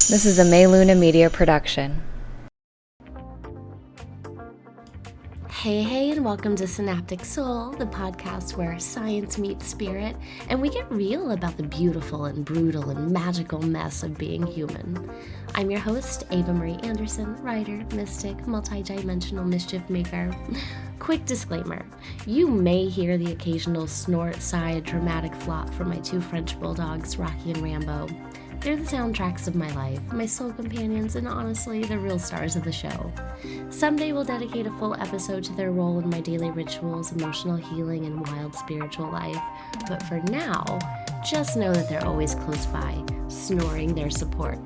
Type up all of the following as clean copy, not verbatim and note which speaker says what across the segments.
Speaker 1: This is a May Luna Media production.
Speaker 2: Hey, and welcome to Synaptic Soul, the podcast where science meets spirit, and we get real about the beautiful and brutal and magical mess of being human. I'm your host, Ava Marie Anderson, writer, mystic, multi-dimensional mischief maker. Quick disclaimer, you may hear the occasional snort, sigh, dramatic flop from my two French bulldogs, Rocky and Rambo. They're the soundtracks of my life, my soul companions, and honestly, the real stars of the show. Someday we'll dedicate a full episode to their role in my daily rituals, emotional healing, and wild spiritual life. But for now, just know that they're always close by, snoring their support.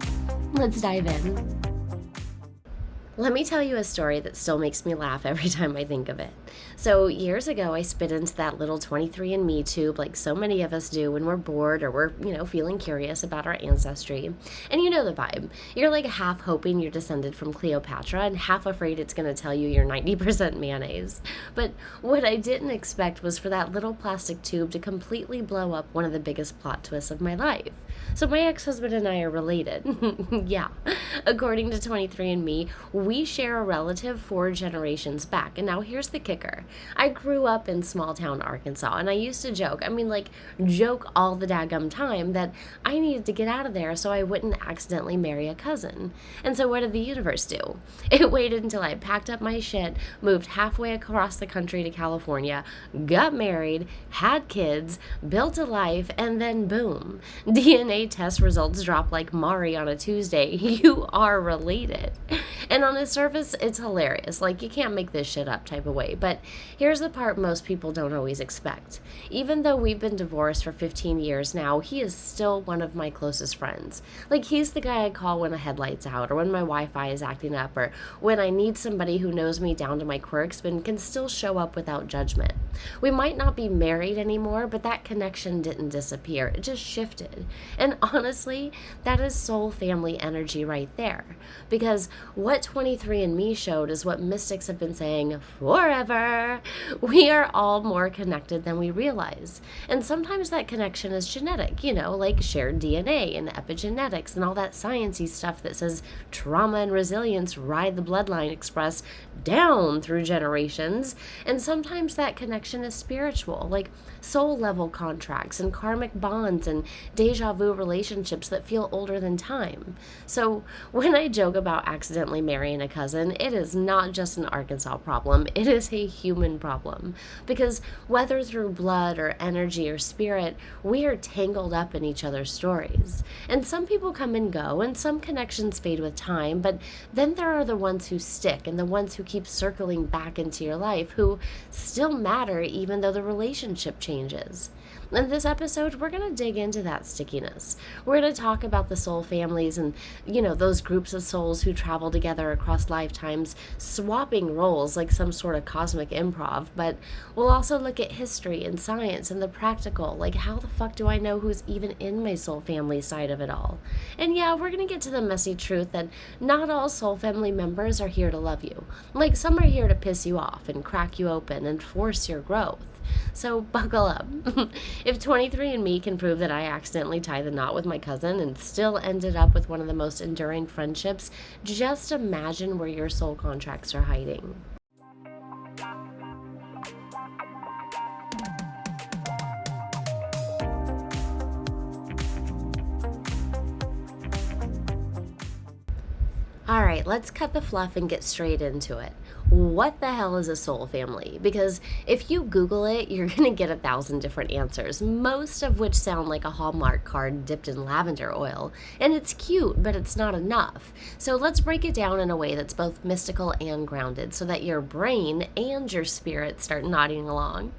Speaker 2: Let's dive in. Let me tell you a story that still makes me laugh every time I think of it. So years ago, I spit into that little 23andMe tube like so many of us do when we're bored or we're, feeling curious about our ancestry. And you know the vibe. You're like half hoping you're descended from Cleopatra and half afraid it's going to tell you you're 90% mayonnaise. But what I didn't expect was for that little plastic tube to completely blow up one of the biggest plot twists of my life. So my ex-husband and I are related. Yeah. According to 23andMe, we share a relative 4 generations back. And now here's the kicker. I grew up in small town Arkansas, and I used to joke all the daggum time that I needed to get out of there so I wouldn't accidentally marry a cousin. And so what did the universe do? It waited until I packed up my shit, moved halfway across the country to California, got married, had kids, built a life, and then boom, DNA test results drop like Mari on a Tuesday. You are related. And on the surface, it's hilarious. Like, you can't make this shit up type of way. But here's the part most people don't always expect. Even though we've been divorced for 15 years now, he is still one of my closest friends. Like, he's the guy I call when a headlight's out, or when my Wi-Fi is acting up, or when I need somebody who knows me down to my quirks but can still show up without judgment. We might not be married anymore, but that connection didn't disappear. It just shifted. And honestly, that is soul family energy right there. Because what 23andMe showed is what mystics have been saying forever. We are all more connected than we realize. And sometimes that connection is genetic, like shared DNA and epigenetics and all that sciencey stuff that says trauma and resilience ride the bloodline express down through generations. And sometimes that connection is spiritual, like soul level contracts and karmic bonds and déjà vu relationships that feel older than time. So when I joke about accidentally marrying a cousin, it is not just an Arkansas problem. It is a human problem. Because whether through blood or energy or spirit, we are tangled up in each other's stories. And some people come and go, and some connections fade with time, but then there are the ones who stick and the ones who keep circling back into your life, who still matter even though the relationship changes. In this episode, we're going to dig into that stickiness. We're going to talk about the soul families and, those groups of souls who travel together across lifetimes, swapping roles like some sort of cosmic improv. But we'll also look at history and science and the practical, like how the fuck do I know who's even in my soul family side of it all? And yeah, we're going to get to the messy truth that not all soul family members are here to love you. Like, some are here to piss you off and crack you open and force your growth. So buckle up. If 23andMe can prove that I accidentally tied the knot with my cousin and still ended up with one of the most enduring friendships, just imagine where your soul contracts are hiding. All right, let's cut the fluff and get straight into it. What the hell is a soul family? Because if you Google it, you're going to get 1,000 different answers, most of which sound like a Hallmark card dipped in lavender oil. And it's cute, but it's not enough. So let's break it down in a way that's both mystical and grounded so that your brain and your spirit start nodding along.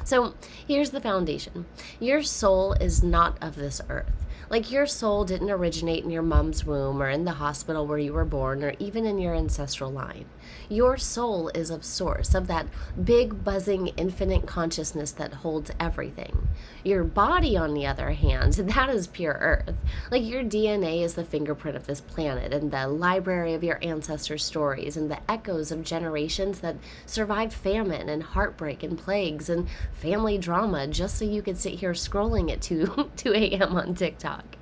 Speaker 2: So here's the foundation. Your soul is not of this earth. Like, your soul didn't originate in your mom's womb or in the hospital where you were born or even in your ancestral line. Your soul is of source, of that big, buzzing, infinite consciousness that holds everything. Your body, on the other hand, that is pure earth. Like, your DNA is the fingerprint of this planet and the library of your ancestors' stories and the echoes of generations that survived famine and heartbreak and plagues and family drama just so you could sit here scrolling at 2 a.m. on TikTok. fuck?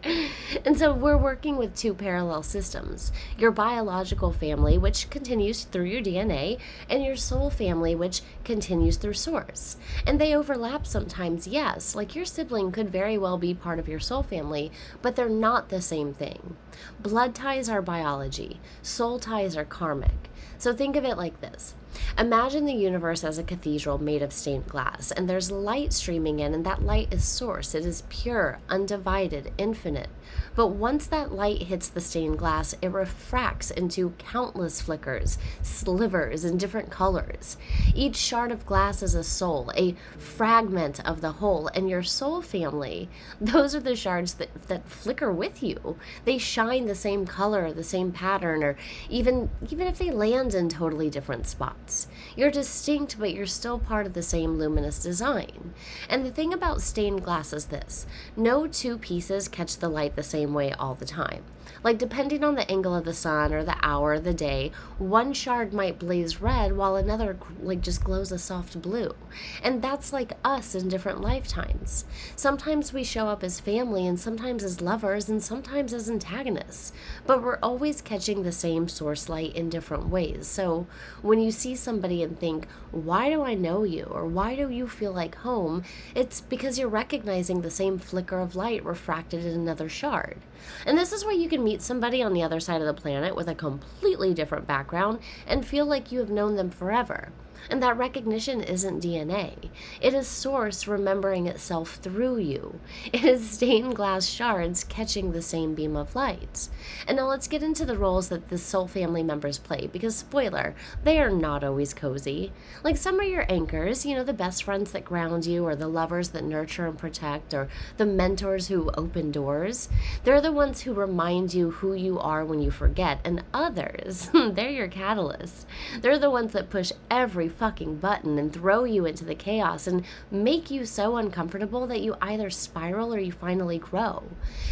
Speaker 2: And so we're working with two parallel systems: your biological family, which continues through your DNA, and your soul family, which continues through source. And they overlap sometimes, yes, like your sibling could very well be part of your soul family, but they're not the same thing. Blood ties are biology, soul ties are karmic. So think of it like this. Imagine the universe as a cathedral made of stained glass, and there's light streaming in, and that light is source. It is pure, undivided, infinite. But once that light hits the stained glass, it refracts into countless flickers, slivers, and different colors. Each shard of glass is a soul, a fragment of the whole, and your soul family, those are the shards that flicker with you. They shine the same color, the same pattern, or even if they land in totally different spots. You're distinct, but you're still part of the same luminous design. And the thing about stained glass is this: no two pieces catch the light the same way all the time. Like, depending on the angle of the sun or the hour of the day, one shard might blaze red while another just glows a soft blue. And that's like us in different lifetimes. Sometimes we show up as family, and sometimes as lovers, and sometimes as antagonists. But we're always catching the same source light in different ways. So when you see somebody and think, why do I know you? Or why do you feel like home? It's because you're recognizing the same flicker of light refracted in another shard. And this is where you can meet somebody on the other side of the planet with a completely different background and feel like you have known them forever. And that recognition isn't DNA. It is source remembering itself through you. It is stained glass shards catching the same beam of light. And now let's get into the roles that the soul family members play, because spoiler, they are not always cozy. Like, some are your anchors, the best friends that ground you, or the lovers that nurture and protect, or the mentors who open doors. They're the ones who remind you who you are when you forget. And others, they're your catalysts. They're the ones that push every fucking button and throw you into the chaos and make you so uncomfortable that you either spiral or you finally grow.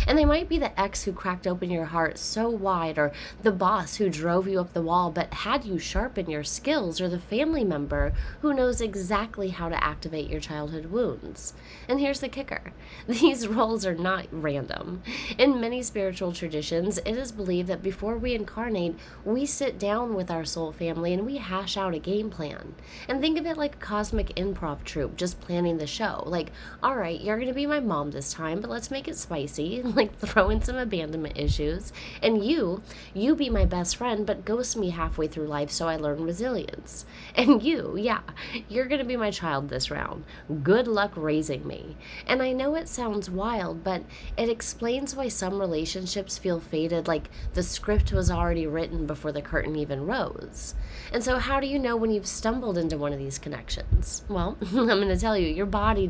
Speaker 2: And they might be the ex who cracked open your heart so wide, or the boss who drove you up the wall but had you sharpen your skills, or the family member who knows exactly how to activate your childhood wounds. And here's the kicker: these roles are not random. In many spiritual traditions, it is believed that before we incarnate, we sit down with our soul family and we hash out a game plan. And think of it like a cosmic improv troupe just planning the show. Like, all right, you're going to be my mom this time, but let's make it spicy. Like, throw in some abandonment issues. And you be my best friend, but ghost me halfway through life so I learn resilience. And you're going to be my child this round. Good luck raising me. And I know it sounds wild, but it explains why some relationships feel fated, like the script was already written before the curtain even rose. And so how do you know when you've stumbled into one of these connections? Well, I'm going to tell you, your body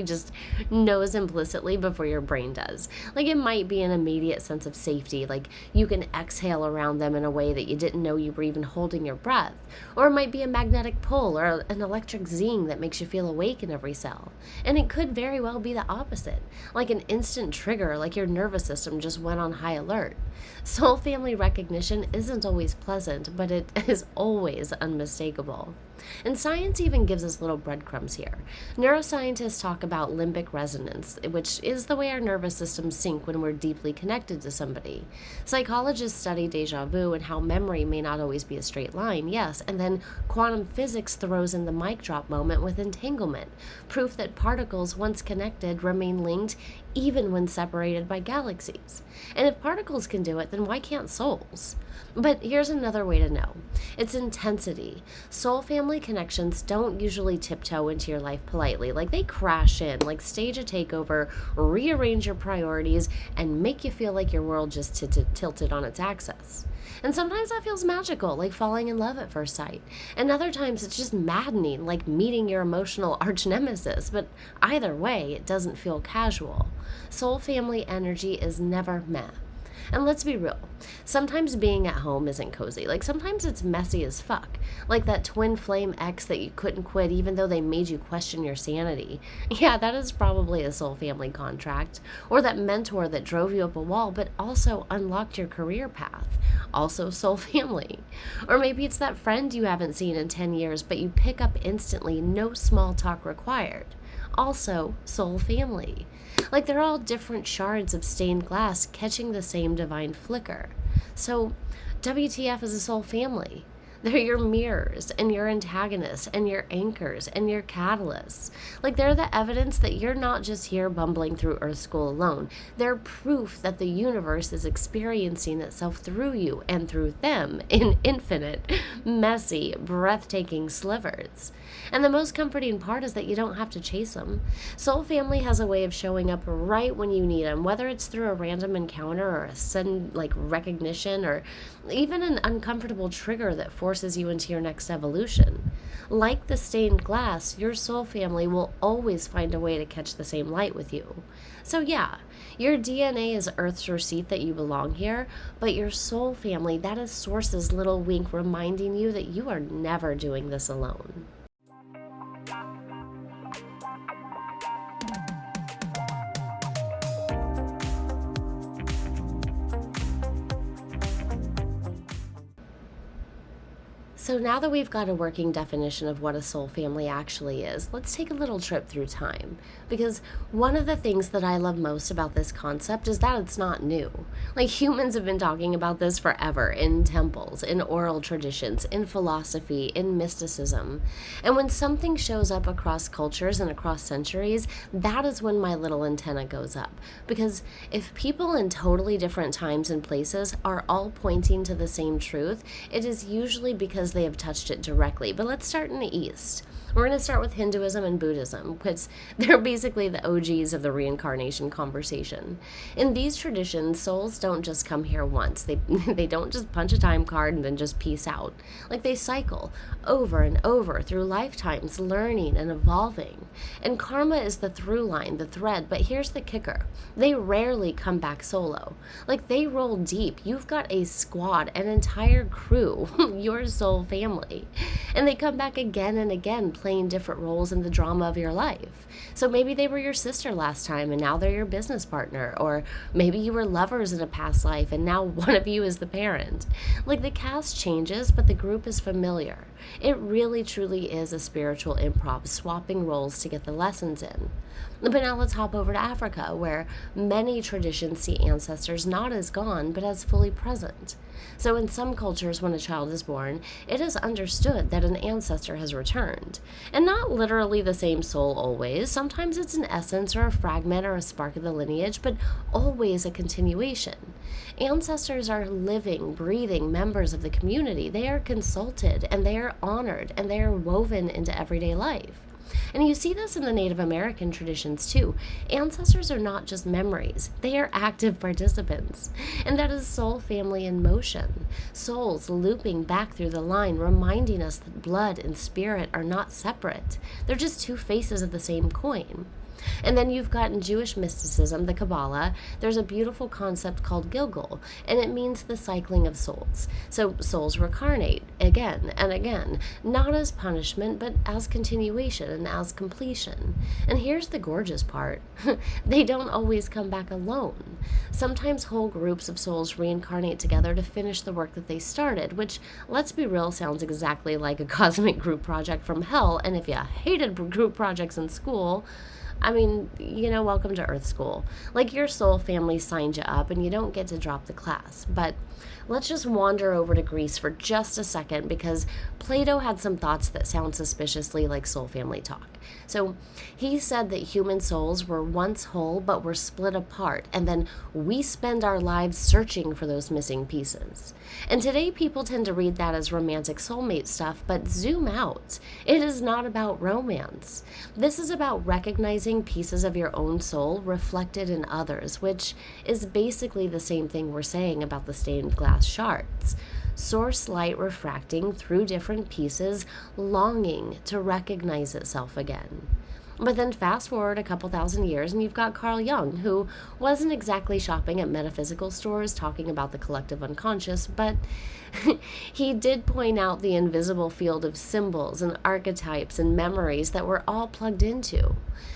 Speaker 2: just knows implicitly before your brain does. Like, it might be an immediate sense of safety, like you can exhale around them in a way that you didn't know you were even holding your breath. Or it might be a magnetic pull or an electric zing that makes you feel awake in every cell. And it could very well be the opposite, like an instant trigger, like your nervous system just went on high alert. Soul family recognition isn't always pleasant, but it is always unmistakable. And science even gives us little breadcrumbs here. Neuroscientists talk about limbic resonance, which is the way our nervous systems sync when we're deeply connected to somebody. Psychologists study déjà vu and how memory may not always be a straight line, yes, and then quantum physics throws in the mic drop moment with entanglement, proof that particles once connected remain linked even when separated by galaxies. And if particles can do it, then why can't souls? But here's another way to know. It's intensity. Soul family connections don't usually tiptoe into your life politely. Like, they crash in, like stage a takeover, rearrange your priorities, and make you feel like your world just tilted on its axis. And sometimes that feels magical, like falling in love at first sight. And other times it's just maddening, like meeting your emotional arch nemesis. But either way, it doesn't feel casual. Soul family energy is never meh. And let's be real, sometimes being at home isn't cozy. Like, sometimes it's messy as fuck. Like that twin flame ex that you couldn't quit even though they made you question your sanity. Yeah, that is probably a soul family contract. Or that mentor that drove you up a wall but also unlocked your career path. Also soul family. Or maybe it's that friend you haven't seen in 10 years but you pick up instantly, no small talk required. Also, soul family. Like they're all different shards of stained glass catching the same divine flicker. So, WTF is a soul family. They're your mirrors and your antagonists and your anchors and your catalysts. Like they're the evidence that you're not just here bumbling through Earth School alone. They're proof that the universe is experiencing itself through you and through them in infinite, messy, breathtaking slivers. And the most comforting part is that you don't have to chase them. Soul family has a way of showing up right when you need them, whether it's through a random encounter or a sudden recognition or even an uncomfortable trigger that forces you into your next evolution. Like the stained glass, your soul family will always find a way to catch the same light with you. So yeah, your DNA is Earth's receipt that you belong here, but your soul family, that is Source's little wink reminding you that you are never doing this alone. So now that we've got a working definition of what a soul family actually is, let's take a little trip through time. Because one of the things that I love most about this concept is that it's not new. Like humans have been talking about this forever in temples, in oral traditions, in philosophy, in mysticism. And when something shows up across cultures and across centuries, that is when my little antenna goes up. Because if people in totally different times and places are all pointing to the same truth, it is usually because they have touched it directly. But let's start in the East. We're going to start with Hinduism and Buddhism, because they're basically the OGs of the reincarnation conversation. In these traditions, souls don't just come here once. They don't just punch a time card and then just peace out. Like they cycle over and over through lifetimes, learning and evolving. And karma is the through line, the thread, but here's the kicker. They rarely come back solo. Like they roll deep. You've got a squad, an entire crew, your soul family. And they come back again and again, playing different roles in the drama of your life. So maybe they were your sister last time and now they're your business partner, or maybe you were lovers in a past life and now one of you is the parent. Like the cast changes, but the group is familiar. It really truly is a spiritual improv, swapping roles to get the lessons in. But now let's hop over to Africa, where many traditions see ancestors not as gone, but as fully present. So in some cultures, when a child is born, it is understood that an ancestor has returned. And not literally the same soul always. Sometimes it's an essence or a fragment or a spark of the lineage, but always a continuation. Ancestors are living, breathing members of the community. They are consulted and they are honored and they are woven into everyday life. And you see this in the Native American traditions too. Ancestors are not just memories, they are active participants. And that is soul family in motion. Souls looping back through the line, reminding us that blood and spirit are not separate. They're just two faces of the same coin. And then you've got in Jewish mysticism, the Kabbalah, there's a beautiful concept called Gilgul, and it means the cycling of souls. So souls reincarnate again and again, not as punishment, but as continuation and as completion. And here's the gorgeous part. They don't always come back alone. Sometimes whole groups of souls reincarnate together to finish the work that they started, which, let's be real, sounds exactly like a cosmic group project from hell. And if you hated group projects in school, welcome to Earth School. Like your soul family signed you up and you don't get to drop the class. But let's just wander over to Greece for just a second, because Plato had some thoughts that sound suspiciously like soul family talk. So he said that human souls were once whole but were split apart, and then we spend our lives searching for those missing pieces. And today people tend to read that as romantic soulmate stuff, but zoom out. It is not about romance. This is about recognizing pieces of your own soul reflected in others, which is basically the same thing we're saying about the stained glass shards. Source light refracting through different pieces, longing to recognize itself again. But then fast forward a couple thousand years and you've got Carl Jung, who wasn't exactly shopping at metaphysical stores talking about the collective unconscious, but he did point out the invisible field of symbols and archetypes and memories that we're all plugged into.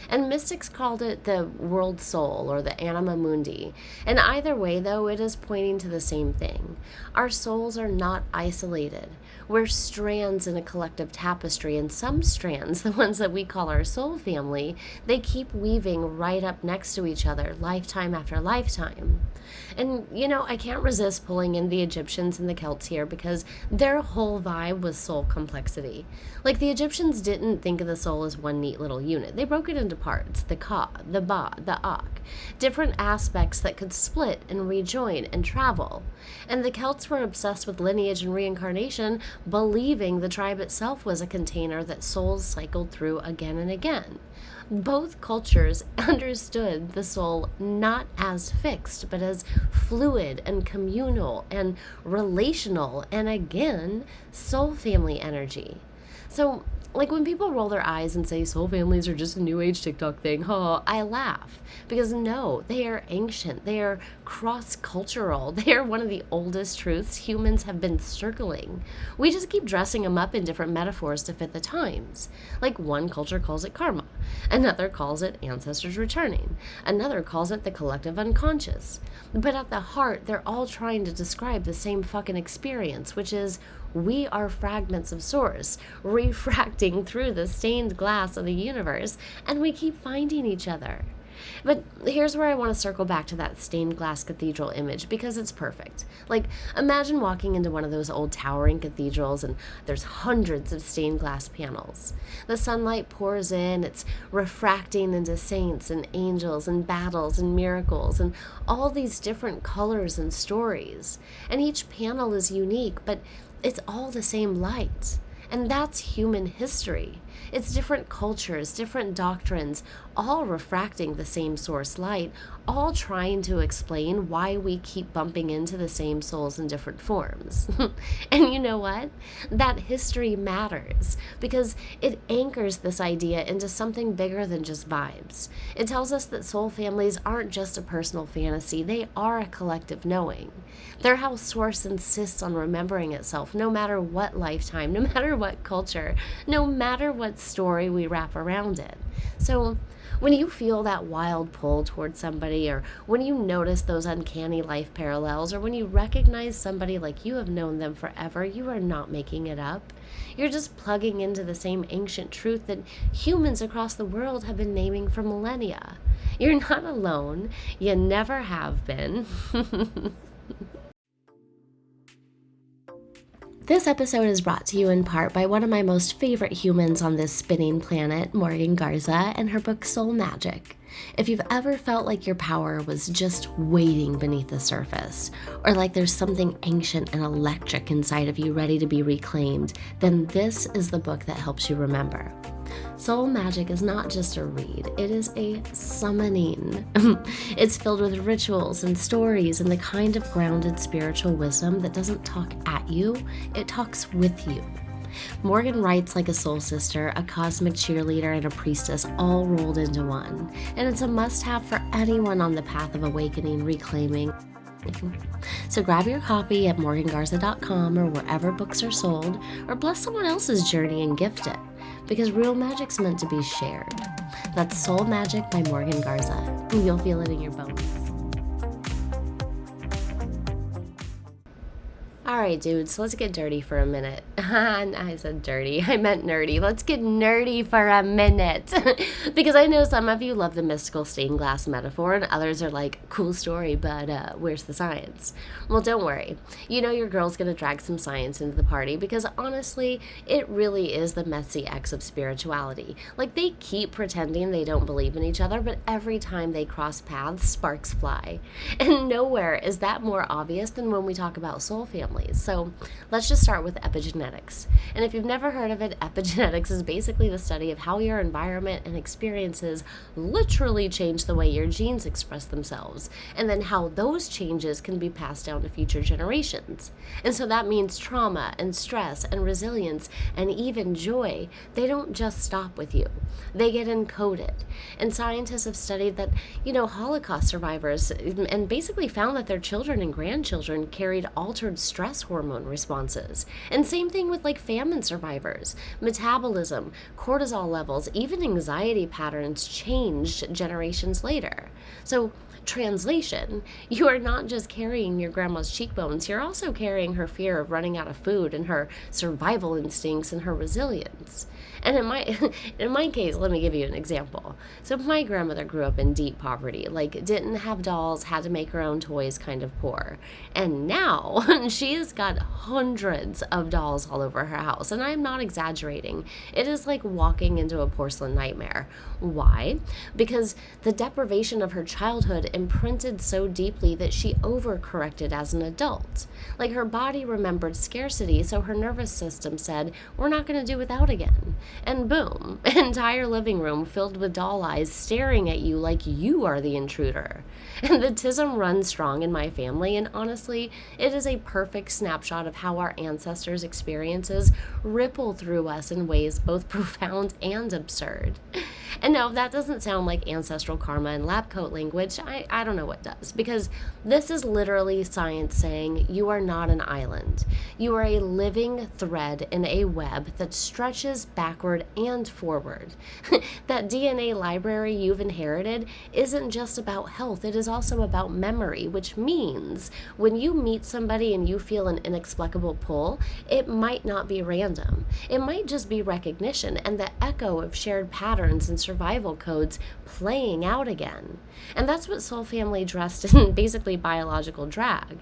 Speaker 2: And mystics called it the world soul or the anima mundi. And either way, though, it is pointing to the same thing. Our souls are not isolated. We're strands in a collective tapestry, and some strands, the ones that we call our soul family, they keep weaving right up next to each other, lifetime after lifetime. And, I can't resist pulling in the Egyptians and the Celts here because their whole vibe was soul complexity. Like, the Egyptians didn't think of the soul as one neat little unit. They broke it into parts, the Ka, the Ba, the Ak, different aspects that could split and rejoin and travel. And the Celts were obsessed with lineage and reincarnation, believing the tribe itself was a container that souls cycled through again and again. Both cultures understood the soul not as fixed, but as fluid and communal and relational, and again, soul family energy. So, like, when people roll their eyes and say soul families are just a new age TikTok thing, I laugh. Because no, they are ancient. They are cross-cultural. They are one of the oldest truths humans have been circling. We just keep dressing them up in different metaphors to fit the times. Like, one culture calls it karma. Another calls it ancestors returning. Another calls it the collective unconscious. But at the heart, they're all trying to describe the same fucking experience, which is we are fragments of source, refracting through the stained glass of the universe, and we keep finding each other. But here's where I want to circle back to that stained glass cathedral image because it's perfect. Like, imagine walking into one of those old towering cathedrals and there's hundreds of stained glass panels. The sunlight pours in, it's refracting into saints and angels and battles and miracles and all these different colors and stories. And each panel is unique, but it's all the same light. And that's human history. It's different cultures, different doctrines, all refracting the same source light, all trying to explain why we keep bumping into the same souls in different forms. And you know what? That history matters because it anchors this idea into something bigger than just vibes. It tells us that soul families aren't just a personal fantasy, they are a collective knowing. They're how Source insists on remembering itself no matter what lifetime, no matter what culture, no matter what story we wrap around it. So when you feel that wild pull towards somebody, or when you notice those uncanny life parallels, or when you recognize somebody like you have known them forever, you are not making it up. You're just plugging into the same ancient truth that humans across the world have been naming for millennia. You're not alone. You never have been. This episode is brought to you in part by one of my most favorite humans on this spinning planet, Morgan Garza, and her book Soul Magic. If you've ever felt like your power was just waiting beneath the surface, or like there's something ancient and electric inside of you ready to be reclaimed, then this is the book that helps you remember. Soul Magic is not just a read, it is a summoning. It's filled with rituals and stories and the kind of grounded spiritual wisdom that doesn't talk at you, it talks with you. Morgan writes like a soul sister, a cosmic cheerleader, and a priestess all rolled into one. And it's a must-have for anyone on the path of awakening, reclaiming. So grab your copy at morgangarza.com or wherever books are sold, or bless someone else's journey and gift it. Because real magic's meant to be shared. That's Soul Magic by Morgan Garza. You'll feel it in your bones. Alright dudes, let's get dirty for a minute. I said dirty, I meant nerdy. Let's get nerdy for a minute. Because I know some of you love the mystical stained glass metaphor and others are like, cool story, but where's the science? Well, don't worry. You know your girl's gonna drag some science into the party because honestly, it really is the messy X of spirituality. Like, they keep pretending they don't believe in each other, but every time they cross paths, sparks fly. And nowhere is that more obvious than when we talk about soul families. So let's just start with epigenetics. And if you've never heard of it, epigenetics is basically the study of how your environment and experiences literally change the way your genes express themselves, and then how those changes can be passed down to future generations. And so that means trauma and stress and resilience and even joy, they don't just stop with you. They get encoded. And scientists have studied that, Holocaust survivors and basically found that their children and grandchildren carried altered stress hormone responses. And same thing with like famine survivors. Metabolism, cortisol levels, even anxiety patterns changed generations later. So Translation, you are not just carrying your grandma's cheekbones, you're also carrying her fear of running out of food and her survival instincts and her resilience. And in my case, let me give you an example. So my grandmother grew up in deep poverty, like didn't have dolls, had to make her own toys, kind of poor. And now she has got hundreds of dolls all over her house. And I'm not exaggerating. It is like walking into a porcelain nightmare. Why? Because the deprivation of her childhood imprinted so deeply that she overcorrected as an adult. Like her body remembered scarcity, so her nervous system said, we're not going to do without again. And boom, entire living room filled with doll eyes staring at you like you are the intruder. And the tism runs strong in my family, and honestly, it is a perfect snapshot of how our ancestors' experiences ripple through us in ways both profound and absurd. And no, that doesn't sound like ancestral karma and lab coat language. I don't know what does, because this is literally science saying you are not an island. You are a living thread in a web that stretches backward and forward. That DNA library you've inherited isn't just about health, it is also about memory, which means when you meet somebody and you feel an inexplicable pull, it might not be random. It might just be recognition and the echo of shared patterns and survival codes playing out again. And that's what Soul Family dressed in basically biological drag.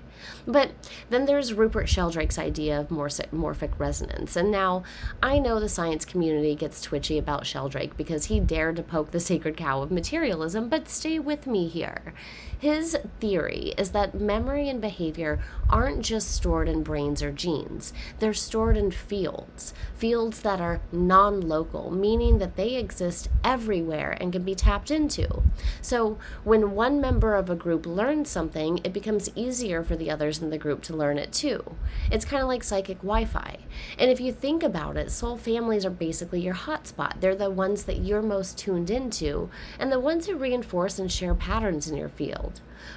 Speaker 2: But then there's Rupert Sheldrake's idea of morphic resonance. And now I know the science community gets twitchy about Sheldrake because he dared to poke the sacred cow of materialism, but stay with me here. His theory is that memory and behavior aren't just stored in brains or genes. They're stored in fields that are non-local, meaning that they exist everywhere and can be tapped into. So when one member of a group learns something, it becomes easier for the others in the group to learn it too. It's kind of like psychic Wi-Fi. And if you think about it, soul families are basically your hotspot. They're the ones that you're most tuned into and the ones who reinforce and share patterns in your field.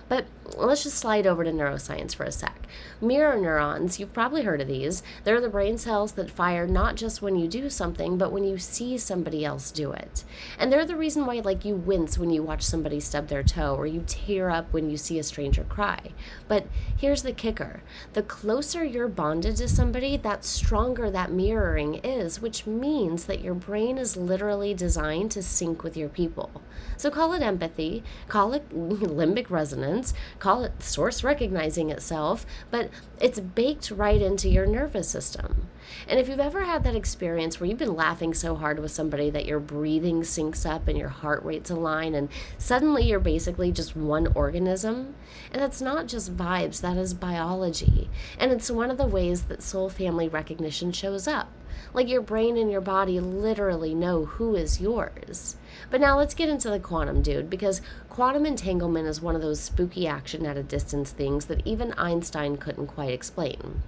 Speaker 2: But let's just slide over to neuroscience for a sec. Mirror neurons, you've probably heard of these. They're the brain cells that fire not just when you do something, but when you see somebody else do it. And they're the reason why, like, you wince when you watch somebody stub their toe, or you tear up when you see a stranger cry. But here's the kicker. The closer you're bonded to somebody, that stronger that mirroring is, which means that your brain is literally designed to sync with your people. So call it empathy, call it limbic resonance, call it source recognizing itself, but it's baked right into your nervous system. And if you've ever had that experience where you've been laughing so hard with somebody that your breathing syncs up and your heart rates align, and suddenly you're basically just one organism, and that's not just vibes, that is biology. And it's one of the ways that soul family recognition shows up. Like your brain and your body literally know who is yours. But now let's get into the quantum, dude, because quantum entanglement is one of those spooky action at a distance things that even Einstein couldn't quite explain.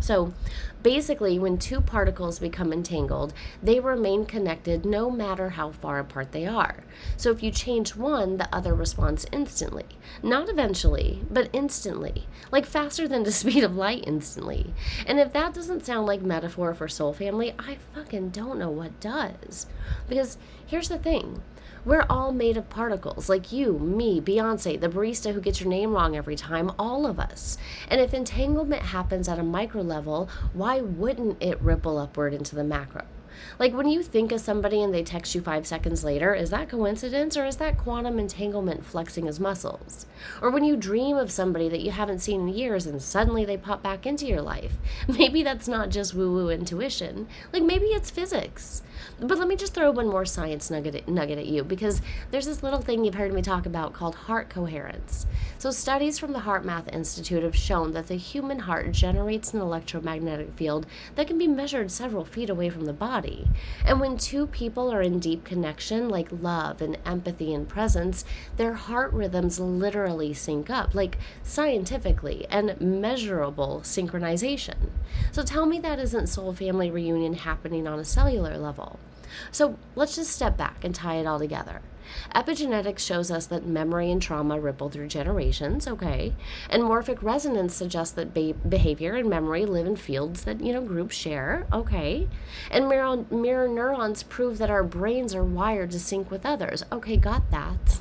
Speaker 2: So basically, when two particles become entangled, they remain connected no matter how far apart they are. So if you change one, the other responds instantly. Not eventually, but instantly. Like faster than the speed of light instantly. And if that doesn't sound like metaphor for soul family, I fucking don't know what does. Because here's the thing. We're all made of particles, like you, me, Beyonce, the barista who gets your name wrong every time, all of us. And if entanglement happens at a micro level, why wouldn't it ripple upward into the macro? Like when you think of somebody and they text you 5 seconds later, is that coincidence or is that quantum entanglement flexing his muscles? Or when you dream of somebody that you haven't seen in years and suddenly they pop back into your life, maybe that's not just woo-woo intuition, like maybe it's physics. But let me just throw one more science nugget at you, because there's this little thing you've heard me talk about called heart coherence. So studies from the Heart Math Institute have shown that the human heart generates an electromagnetic field that can be measured several feet away from the body. And when two people are in deep connection, like love and empathy and presence, their heart rhythms literally sync up, like scientifically and measurable synchronization. So tell me that isn't soul family reunion happening on a cellular level. So let's just step back and tie it all together. Epigenetics shows us that memory and trauma ripple through generations, okay? And morphic resonance suggests that behavior and memory live in fields that, groups share, okay? And mirror neurons prove that our brains are wired to sync with others, okay, got that.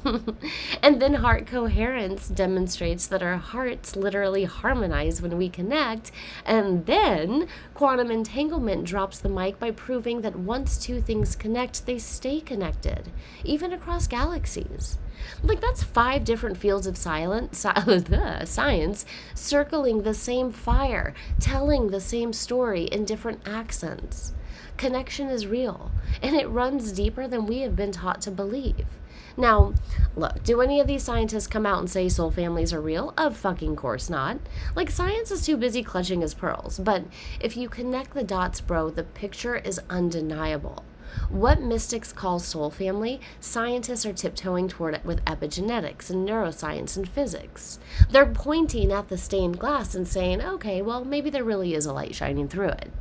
Speaker 2: And then heart coherence demonstrates that our hearts literally harmonize when we connect. And then quantum entanglement drops the mic by proving that once two things connect, they stay connected, even across galaxies. Like, that's 5 different fields of science circling the same fire, telling the same story in different accents. Connection is real, and it runs deeper than we have been taught to believe. Now, look, do any of these scientists come out and say soul families are real? Of fucking course not. Like, science is too busy clutching its pearls. But if you connect the dots, bro, the picture is undeniable. What mystics call soul family, scientists are tiptoeing toward it with epigenetics and neuroscience and physics. They're pointing at the stained glass and saying, okay, well, maybe there really is a light shining through it.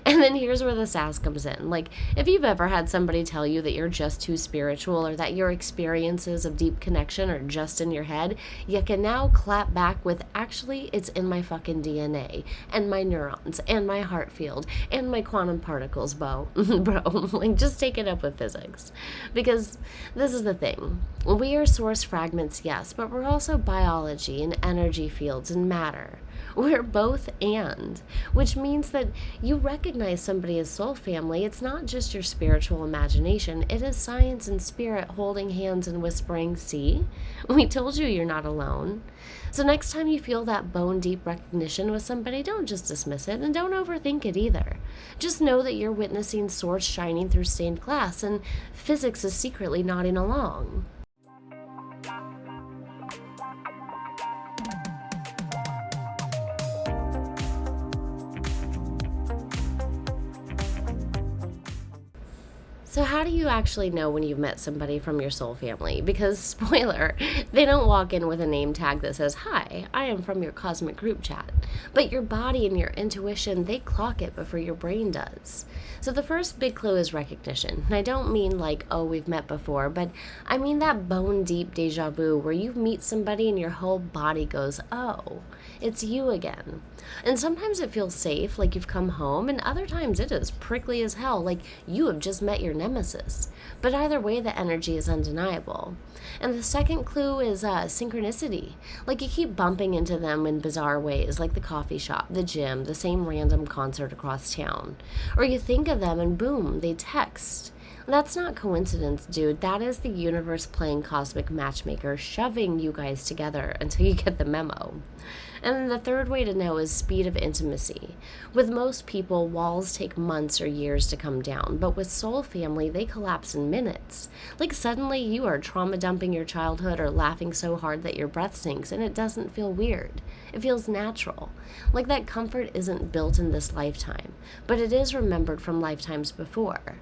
Speaker 2: And then here's where the sass comes in. Like, if you've ever had somebody tell you that you're just too spiritual or that your experiences of deep connection are just in your head, you can now clap back with, actually, it's in my fucking DNA and my neurons and my heart field and my quantum particles, bro. Like, just take it up with physics. Because this is the thing. We are source fragments, yes, but we're also biology and energy fields and matter. We're both and, which means that you recognize somebody as soul family. It's not just your spiritual imagination. It is science and spirit holding hands and whispering, see? We told you you're not alone. So next time you feel that bone deep recognition with somebody, don't just dismiss it and don't overthink it either. Just know that you're witnessing source shining through stained glass and physics is secretly nodding along. So how do you actually know when you've met somebody from your soul family? Because, spoiler, they don't walk in with a name tag that says, hi, I am from your cosmic group chat. But your body and your intuition, they clock it before your brain does. So the first big clue is recognition. And I don't mean like, oh, we've met before, but I mean that bone deep déjà vu where you meet somebody and your whole body goes, oh, it's you again. And sometimes it feels safe, like you've come home, and other times it is prickly as hell, like you have just met your nemesis. But either way, the energy is undeniable. And the second clue is synchronicity. Like you keep bumping into them in bizarre ways, like the coffee shop, the gym, the same random concert across town. Or you think of them and boom, they text. That's not coincidence, dude. That is the universe playing cosmic matchmaker, shoving you guys together until you get the memo. And then the third way to know is speed of intimacy. With most people, walls take months or years to come down, but with soul family, they collapse in minutes. Like suddenly you are trauma dumping your childhood or laughing so hard that your breath sinks, and it doesn't feel weird. It feels natural. Like that comfort isn't built in this lifetime, but it is remembered from lifetimes before.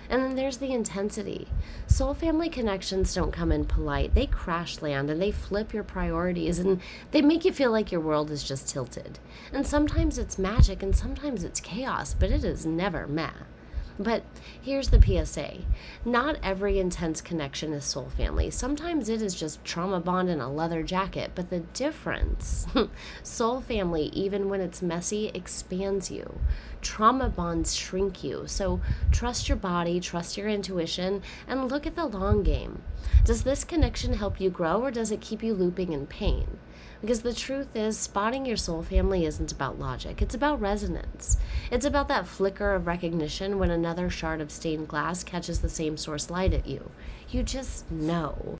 Speaker 2: And then there's the intensity. Soul family connections don't come in polite. They crash land and they flip your priorities and they make you feel like your world is just tilted. And sometimes it's magic and sometimes it's chaos, but it is never meh. But here's the PSA. Not every intense connection is soul family. Sometimes it is just trauma bond in a leather jacket. But the difference, soul family, even when it's messy, expands you. Trauma bonds shrink you. So trust your body, trust your intuition, and look at the long game. Does this connection help you grow or does it keep you looping in pain? Because the truth is, spotting your soul family isn't about logic. It's about resonance. It's about that flicker of recognition when another shard of stained glass catches the same source light at you. You just know.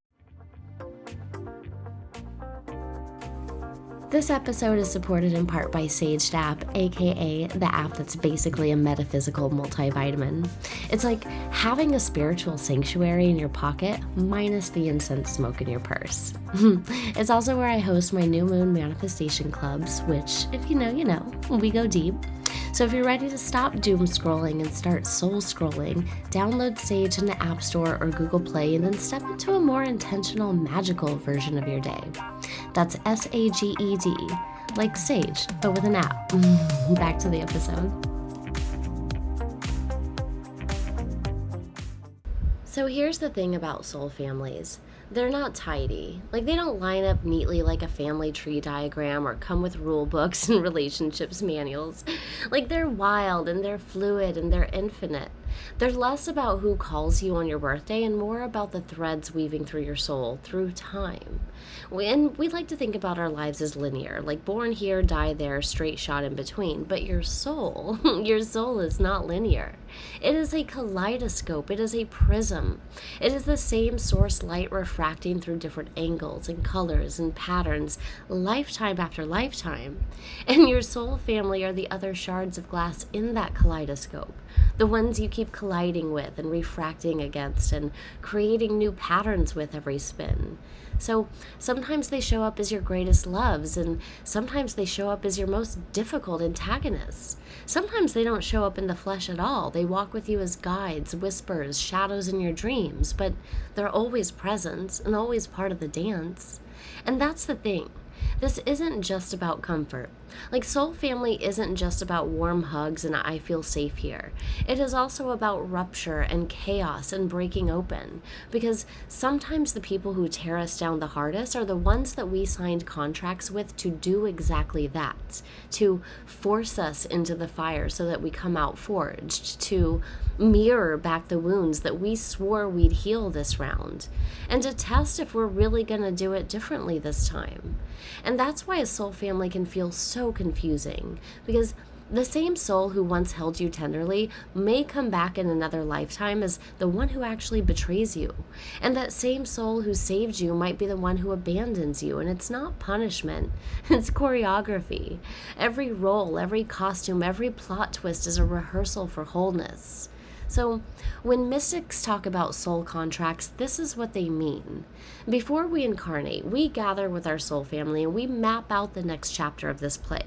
Speaker 2: This episode is supported in part by Saged app, aka the app that's basically a metaphysical multivitamin. It's like having a spiritual sanctuary in your pocket minus the incense smoke in your purse. It's also where I host my new moon manifestation clubs, which, if you know, you know, we go deep. So if you're ready to stop doom scrolling and start soul scrolling, download Sage in the App Store or Google Play and then step into a more intentional, magical version of your day. That's SAGED, like Sage, but with an app. Back to the episode. So here's the thing about soul families. They're not tidy. Like, they don't line up neatly like a family tree diagram or come with rule books and relationships manuals. Like, they're wild and they're fluid and they're infinite. They're less about who calls you on your birthday and more about the threads weaving through your soul through time. And we like to think about our lives as linear, like born here, die there, straight shot in between. But your soul, your soul is not linear. It is a kaleidoscope. It is a prism. It is the same source light refracting through different angles and colors and patterns, lifetime after lifetime. And your soul family are the other shards of glass in that kaleidoscope, the ones you keep colliding with and refracting against and creating new patterns with every spin. So sometimes they show up as your greatest loves, and sometimes they show up as your most difficult antagonists. Sometimes they don't show up in the flesh at all. They walk with you as guides, whispers, shadows in your dreams, but they're always present and always part of the dance. And that's the thing. This isn't just about comfort. Like, soul family isn't just about warm hugs and I feel safe here. It is also about rupture and chaos and breaking open. Because sometimes the people who tear us down the hardest are the ones that we signed contracts with to do exactly that. To force us into the fire so that we come out forged. To mirror back the wounds that we swore we'd heal this round. And to test if we're really going to do it differently this time. And that's why a soul family can feel so confusing, because the same soul who once held you tenderly may come back in another lifetime as the one who actually betrays you. And that same soul who saved you might be the one who abandons you. And it's not punishment, it's choreography. Every role, every costume, every plot twist is a rehearsal for wholeness. So, when mystics talk about soul contracts, this is what they mean. Before we incarnate, we gather with our soul family and we map out the next chapter of this play.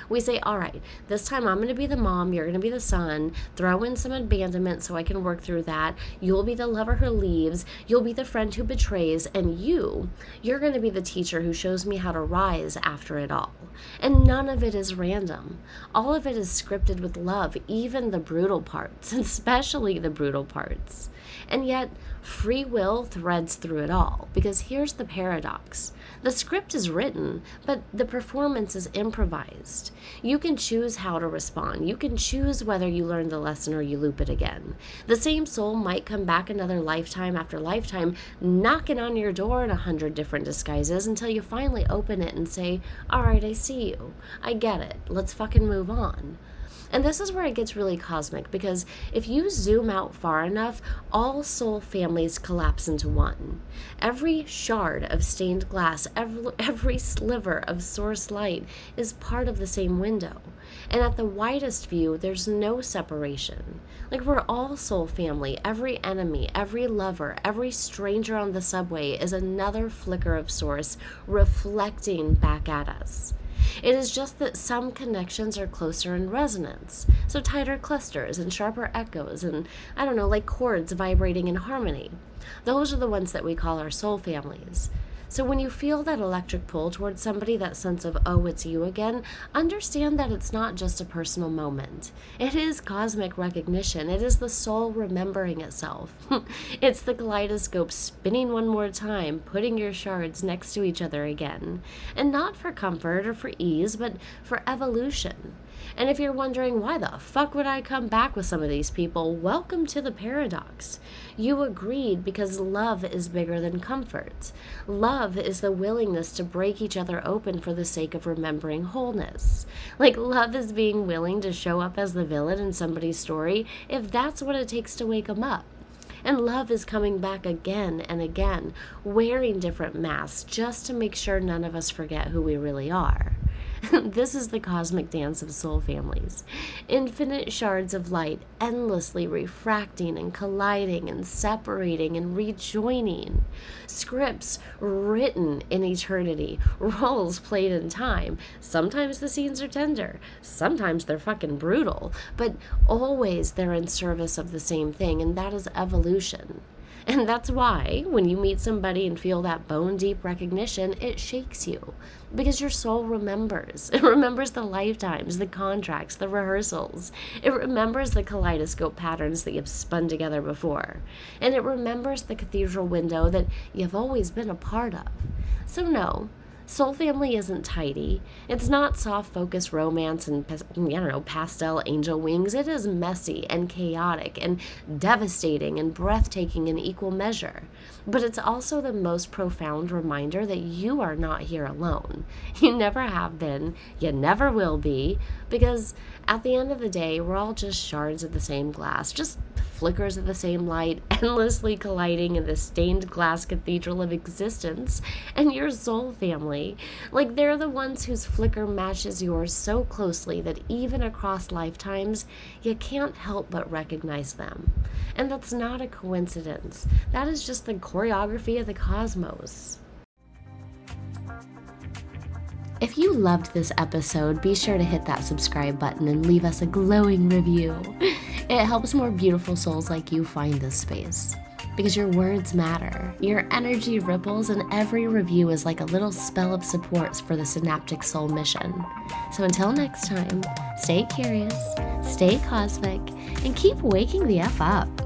Speaker 2: We say, all right, this time I'm going to be the mom, you're going to be the son, throw in some abandonment so I can work through that. You'll be the lover who leaves, you'll be the friend who betrays, and you're going to be the teacher who shows me how to rise after it all. And none of it is random. All of it is scripted with love, even the brutal parts, especially the brutal parts. And yet, free will threads through it all, because here's the paradox. The script is written, but the performance is improvised. You can choose how to respond. You can choose whether you learn the lesson or you loop it again. The same soul might come back another lifetime after lifetime, knocking on your door in 100 different disguises until you finally open it and say, all right, I see you. I get it. Let's fucking move on. And this is where it gets really cosmic, because if you zoom out far enough, all soul families collapse into one. Every shard of stained glass, every sliver of source light is part of the same window. And at the widest view, there's no separation. Like, we're all soul family. Every enemy, every lover, every stranger on the subway is another flicker of source reflecting back at us. It is just that some connections are closer in resonance, so tighter clusters and sharper echoes and, like chords vibrating in harmony. Those are the ones that we call our soul families. So when you feel that electric pull towards somebody, that sense of, oh, it's you again, understand that it's not just a personal moment. It is cosmic recognition. It is the soul remembering itself. It's the kaleidoscope spinning one more time, putting your shards next to each other again. And not for comfort or for ease, but for evolution. And if you're wondering, why the fuck would I come back with some of these people? Welcome to the paradox. You agreed because love is bigger than comfort. Love is the willingness to break each other open for the sake of remembering wholeness. Like, love is being willing to show up as the villain in somebody's story if that's what it takes to wake them up. And love is coming back again and again, wearing different masks just to make sure none of us forget who we really are. This is the cosmic dance of soul families. Infinite shards of light endlessly refracting and colliding and separating and rejoining. Scripts written in eternity. Roles played in time. Sometimes the scenes are tender. Sometimes they're fucking brutal. But always they're in service of the same thing, and that is evolution. And that's why when you meet somebody and feel that bone deep recognition, it shakes you. Because your soul remembers. It remembers the lifetimes, the contracts, the rehearsals. It remembers the kaleidoscope patterns that you've spun together before. And it remembers the cathedral window that you've always been a part of. So no, Soul Family isn't tidy. It's not soft focus romance and, pastel angel wings. It is messy and chaotic and devastating and breathtaking in equal measure. But it's also the most profound reminder that you are not here alone. You never have been. You never will be. Because at the end of the day, we're all just shards of the same glass, just flickers of the same light, endlessly colliding in the stained glass cathedral of existence. And your soul family, like they're the ones whose flicker matches yours so closely that even across lifetimes, you can't help but recognize them. And that's not a coincidence. That is just the choreography of the cosmos. If you loved this episode, be sure to hit that subscribe button and leave us a glowing review. It helps more beautiful souls like you find this space. Because your words matter, your energy ripples, and every review is like a little spell of support for the Synaptic Soul mission. So until next time, stay curious, stay cosmic, and keep waking the F up.